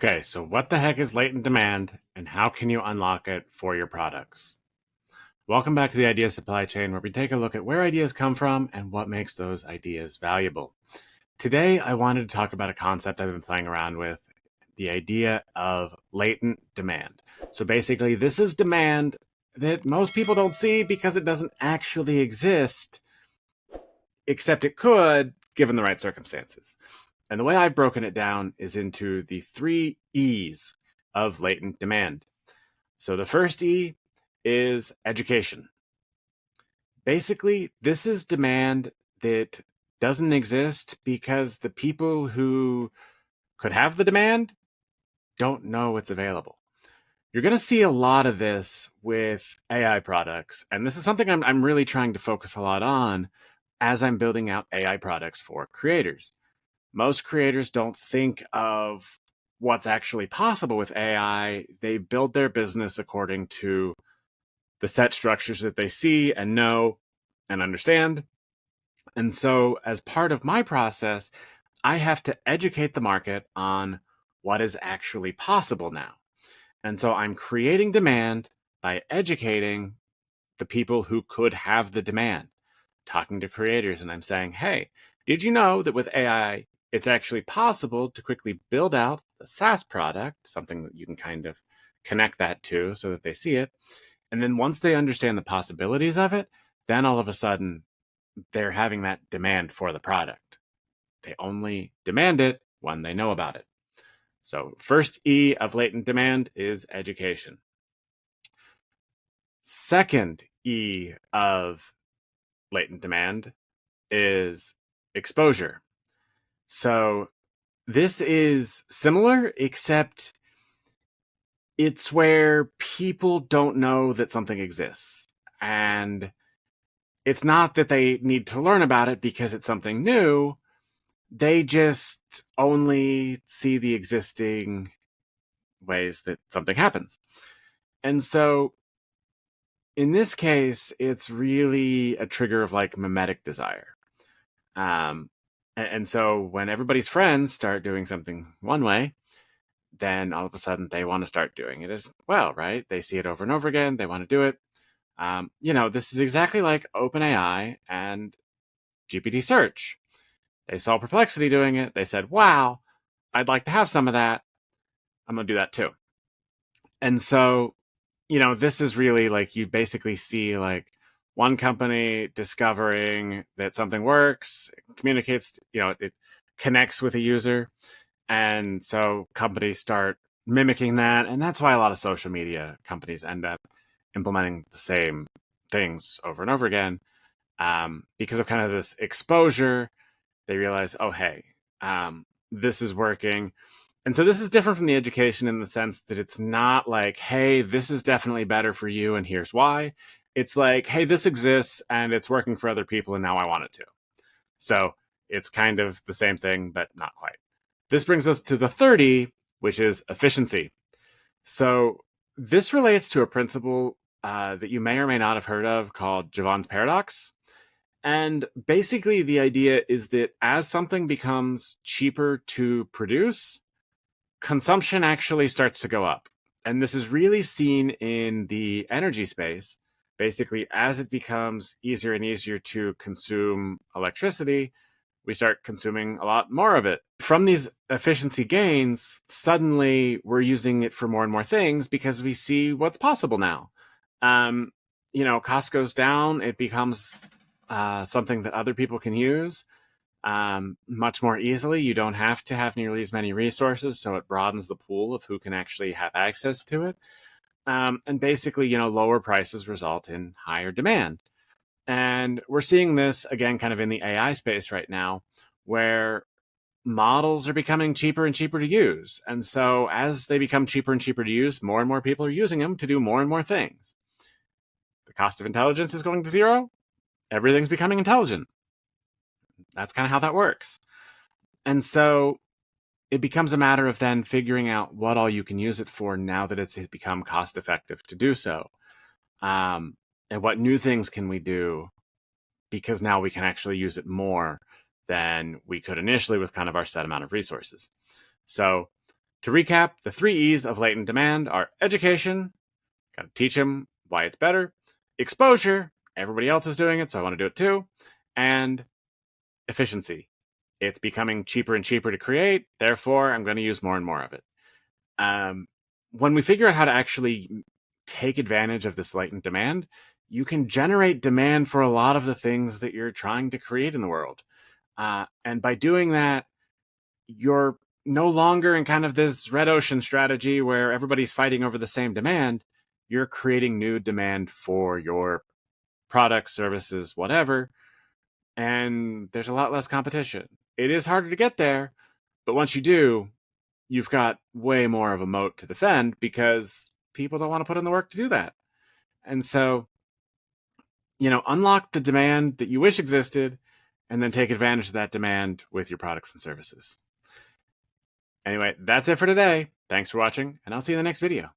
Okay, so what the heck is latent demand and how can you unlock it for your products? Welcome back to the Idea Supply Chain, where we take a look at where ideas come from and what makes those ideas valuable. Today, I wanted to talk about a concept I've been playing around with, the idea of latent demand. So basically, this is demand that most people don't see because it doesn't actually exist, except it could given the right circumstances. And the way I've broken it down is into the three E's of latent demand. So the first E is education. Basically, this is demand that doesn't exist because the people who could have the demand don't know it's available. You're going to see a lot of this with AI products, and this is something I'm really trying to focus a lot on as I'm building out AI products for creators. Most creators don't think of what's actually possible with AI. They build their business according to the set structures that they see and know and understand. And so, as part of my process, I have to educate the market on what is actually possible now. And so, I'm creating demand by educating the people who could have the demand, talking to creators, and I'm saying, hey, did you know that with AI, it's actually possible to quickly build out a SaaS product, something that you can kind of connect that to so that they see it. And then once they understand the possibilities of it, then all of a sudden they're having that demand for the product. They only demand it when they know about it. So, first E of latent demand is education. Second E of latent demand is exposure. So, this is similar, except it's where people don't know that something exists. And it's not that they need to learn about it because it's something new. They just only see the existing ways that something happens. And so in this case, it's really a trigger of like mimetic desire. And so when everybody's friends start doing something one way, then all of a sudden they want to start doing it as well, right? They see it over and over again. They want to do it. This is exactly like OpenAI and GPT search. They saw Perplexity doing it. They said, wow, I'd like to have some of that. I'm going to do that too. And so, this is really like you basically see like one company discovering that something works, it communicates, it connects with a user. And so companies start mimicking that. And that's why a lot of social media companies end up implementing the same things over and over again, because of kind of this exposure. They realize, oh, hey, this is working. And so this is different from the education in the sense that it's not like, hey, this is definitely better for you and here's why. It's like, hey, this exists and it's working for other people and now I want it to. So it's kind of the same thing, but not quite. This brings us to the 30, which is efficiency. So this relates to a principle that you may or may not have heard of called Javon's paradox. And basically, the idea is that as something becomes cheaper to produce, consumption actually starts to go up. And this is really seen in the energy space. Basically, as it becomes easier and easier to consume electricity, we start consuming a lot more of it. From these efficiency gains, suddenly we're using it for more and more things because we see what's possible now. Cost goes down, it becomes something that other people can use much more easily. You don't have to have nearly as many resources, so it broadens the pool of who can actually have access to it. And basically, lower prices result in higher demand. And we're seeing this again kind of in the AI space right now, where models are becoming cheaper and cheaper to use. And so as they become cheaper and cheaper to use, more and more people are using them to do more and more things. The cost of intelligence is going to zero. Everything's becoming intelligent. That's kind of how that works. And so it becomes a matter of then figuring out what all you can use it for now that it's become cost effective to do so. And what new things can we do? Because now we can actually use it more than we could initially with kind of our set amount of resources. So To recap, the 3 E's of latent demand are education, got to teach them why it's better; exposure, everybody else is doing it, so I want to do it too; and efficiency. It's becoming cheaper and cheaper to create, therefore I'm going to use more and more of it. When we figure out how to actually take advantage of this latent demand, you can generate demand for a lot of the things that you're trying to create in the world. And by doing that, you're no longer in kind of this red ocean strategy where everybody's fighting over the same demand. You're creating new demand for your products, services, whatever, and there's a lot less competition. It is harder to get there, but once you do, you've got way more of a moat to defend because people don't want to put in the work to do that. And so, unlock the demand that you wish existed and then take advantage of that demand with your products and services. Anyway, that's it for today. Thanks for watching, and I'll see you in the next video.